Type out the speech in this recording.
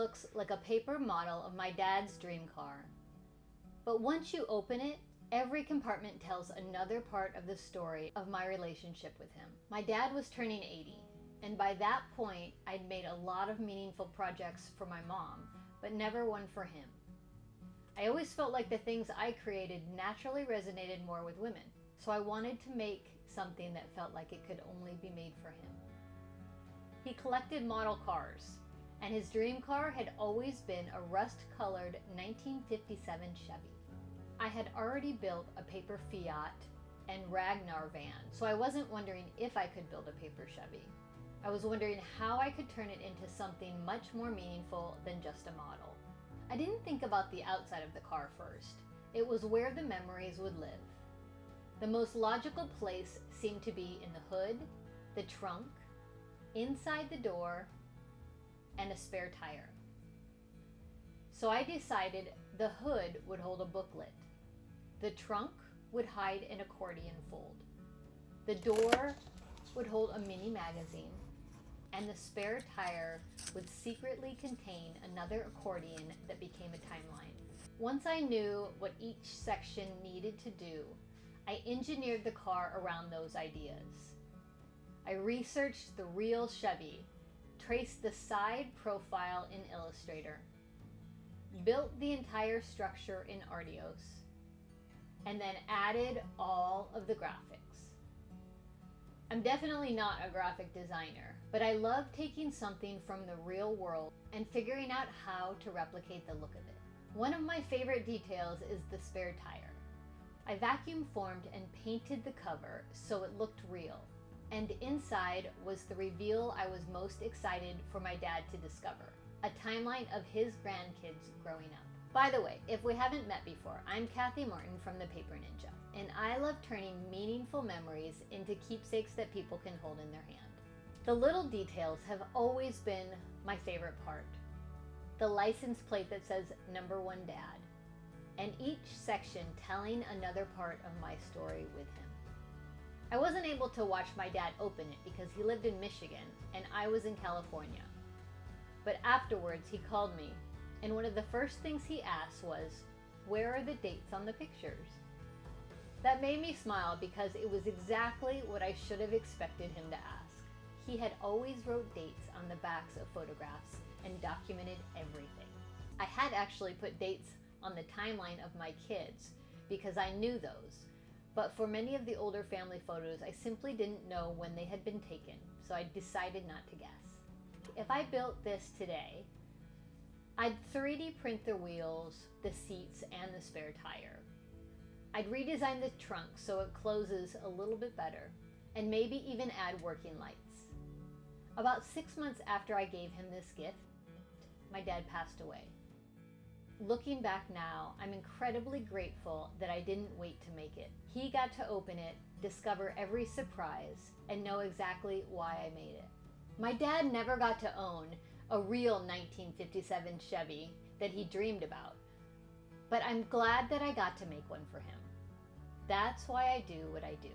looks like a paper model of my dad's dream car. But once you open it, every compartment tells another part of the story of my relationship with him. My dad was turning 80, and by that point, I'd made a lot of meaningful projects for my mom, but never one for him. I always felt like the things I created naturally resonated more with women, so I wanted to make something that felt like it could only be made for him. He collected model cars, and his dream car had always been a rust-colored 1957 Chevy. I had already built a paper Fiat and Ragnar van, so I wasn't wondering if I could build a paper Chevy. I was wondering how I could turn it into something much more meaningful than just a model. I didn't think about the outside of the car first. It was where the memories would live. The most logical place seemed to be in the hood, the trunk, inside the door, and a spare tire. So I decided the hood would hold a booklet. The trunk would hide an accordion fold. The door would hold a mini magazine, and the spare tire would secretly contain another accordion that became a timeline. Once I knew what each section needed to do, I engineered the car around those ideas. I researched the real Chevy, traced the side profile in Illustrator, built the entire structure in Artios, and then added all of the graphics. I'm definitely not a graphic designer, but I love taking something from the real world and figuring out how to replicate the look of it. One of my favorite details is the spare tire. I vacuum formed and painted the cover so it looked real, and inside was the reveal I was most excited for my dad to discover, a timeline of his grandkids growing up. By the way, if we haven't met before, I'm Kathy Martin from the Paper Ninja, and I love turning meaningful memories into keepsakes that people can hold in their hand. The little details have always been my favorite part. The license plate that says #1 Dad, and each section telling another part of my story with him. I wasn't able to watch my dad open it because he lived in Michigan and I was in California. But afterwards he called me, and one of the first things he asked was, "Where are the dates on the pictures?" That made me smile because it was exactly what I should have expected him to ask. He had always wrote dates on the backs of photographs and documented everything. I had actually put dates on the timeline of my kids because I knew those, but for many of the older family photos I simply didn't know when they had been taken, so I decided not to guess. If I built this today, I'd 3D print the wheels, the seats, and the spare tire. I'd redesign the trunk so it closes a little bit better, and maybe even add working lights. About 6 months after I gave him this gift, my dad passed away. Looking back now, I'm incredibly grateful that I didn't wait to make it. He got to open it, discover every surprise, and know exactly why I made it. My dad never got to own a real 1957 Chevy that he dreamed about, but I'm glad that I got to make one for him. That's why I do what I do.